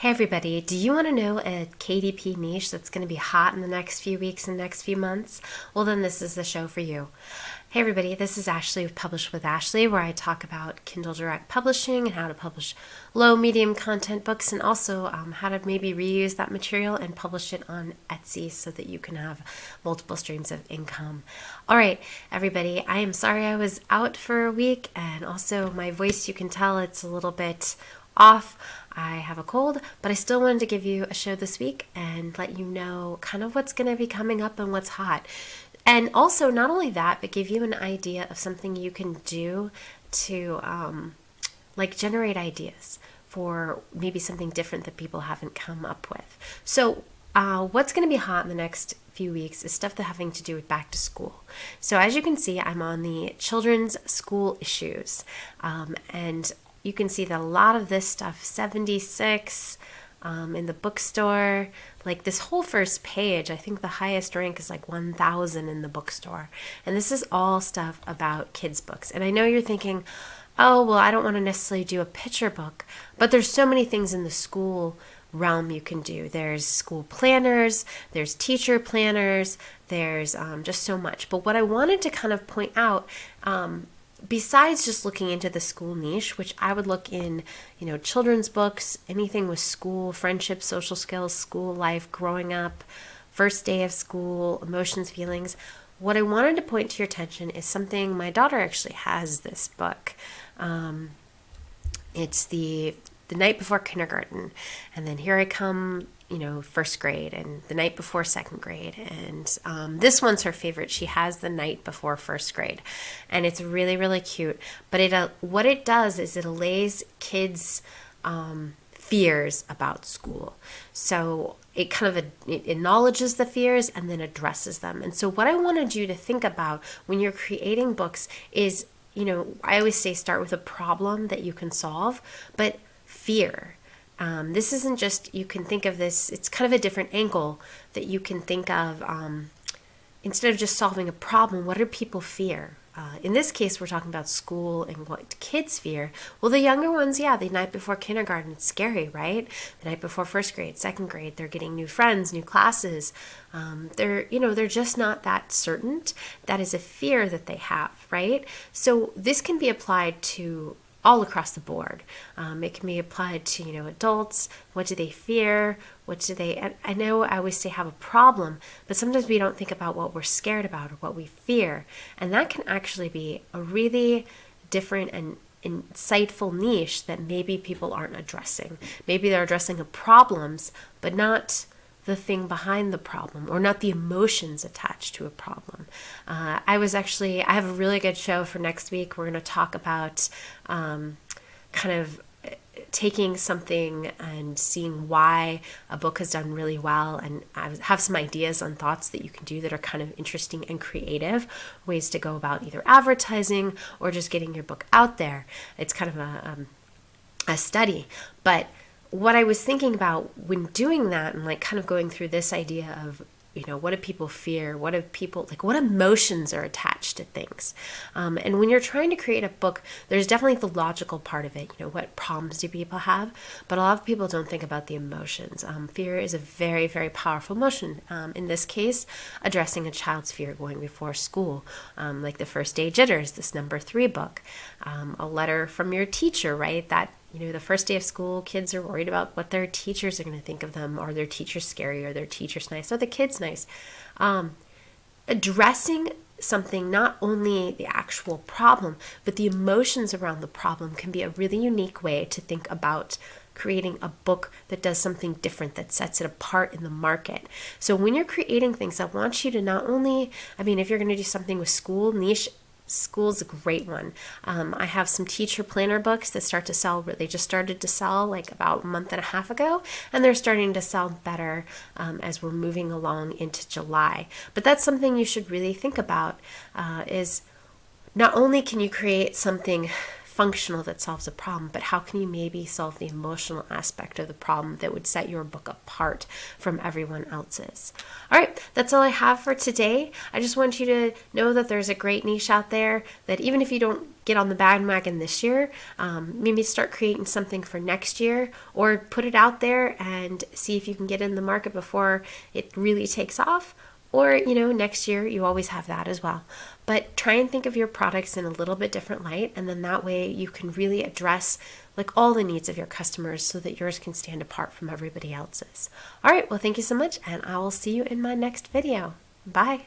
Hey everybody, do you want to know a KDP niche that's going to be hot in the next few weeks and next few months? Well, then this is the show for you. Hey everybody, this is Ashley with Publish with Ashley, where I talk about Kindle Direct Publishing and how to publish low, medium content books, and also how to maybe reuse that material and publish it on Etsy so that you can have multiple streams of income. All right, everybody, I am sorry I was out for a week, and also my voice, you can tell it's a little bit off. I have a cold, but I still wanted to give you a show this week and let you know kind of what's going to be coming up and what's hot. And also, not only that, but give you an idea of something you can do to generate ideas for maybe something different that people haven't come up with. So what's going to be hot in the next few weeks is stuff that having to do with back to school. So as you can see, I'm on the children's school issues, and you can see that a lot of this stuff, 76 in the bookstore, like this whole first page, I think the highest rank is like 1,000 in the bookstore. And this is all stuff about kids' books. And I know you're thinking, oh, well, I don't want to necessarily do a picture book, but there's so many things in the school realm you can do. There's school planners, there's teacher planners, there's just so much. But what I wanted to kind of point out, besides just looking into the school niche, which I would look in, children's books, anything with school, friendship, social skills, school life, growing up, first day of school, emotions, feelings. What I wanted to point to your attention is something, my daughter actually has this book. It's the night before kindergarten, and then here I come, first grade, and the night before second grade. And this one's her favorite. She has the night before first grade, and it's really, really cute. But what it does is it allays kids' fears about school. So it kind of it acknowledges the fears and then addresses them. And so what I wanted you to think about when you're creating books is, I always say start with a problem that you can solve, but fear. This isn't just, you can think of this, it's kind of a different angle that you can think of. Instead of just solving a problem, what do people fear? In this case, we're talking about school and what kids fear. Well, the younger ones, the night before kindergarten, it's scary, right? The night before first grade, second grade, they're getting new friends, new classes. They're just not that certain. That is a fear that they have, right? So this can be applied to all across the board. It can be applied to, adults. What do they fear? And I know I always say have a problem, but sometimes we don't think about what we're scared about or what we fear. And that can actually be a really different and insightful niche that maybe people aren't addressing. Maybe they're addressing the problems, but not the thing behind the problem, or not the emotions attached to a problem. I have a really good show for next week. We're going to talk about kind of taking something and seeing why a book has done really well, and I have some ideas on thoughts that you can do that are kind of interesting and creative ways to go about either advertising or just getting your book out there. It's kind of a study, but what I was thinking about when doing that and kind of going through this idea of, what do people fear? What emotions are attached to things? And when you're trying to create a book, there's definitely the logical part of it. What problems do people have? But a lot of people don't think about the emotions. Fear is a very, very powerful emotion. In this case, addressing a child's fear going before school, like the First Day Jitters, this number 3 book, a letter from your teacher, right? That the first day of school, kids are worried about what their teachers are going to think of them. Are their teachers scary? Are their teachers nice? Are the kids nice? Addressing something, not only the actual problem, but the emotions around the problem can be a really unique way to think about creating a book that does something different, that sets it apart in the market. So when you're creating things, I want you to not only, if you're going to do something with school, niche, school's a great one. I have some teacher planner books that start to sell. They just started to sell like about a month and a half ago, and they're starting to sell better as we're moving along into July. But that's something you should really think about, is not only can you create something functional that solves a problem, but how can you maybe solve the emotional aspect of the problem that would set your book apart from everyone else's? All right, that's all I have for today. I just want you to know that there's a great niche out there, that even if you don't get on the bandwagon this year, maybe start creating something for next year, or put it out there and see if you can get in the market before it really takes off. Or, next year you always have that as well. But try and think of your products in a little bit different light, and then that way you can really address like all the needs of your customers so that yours can stand apart from everybody else's. All right, well, thank you so much, and I will see you in my next video. Bye.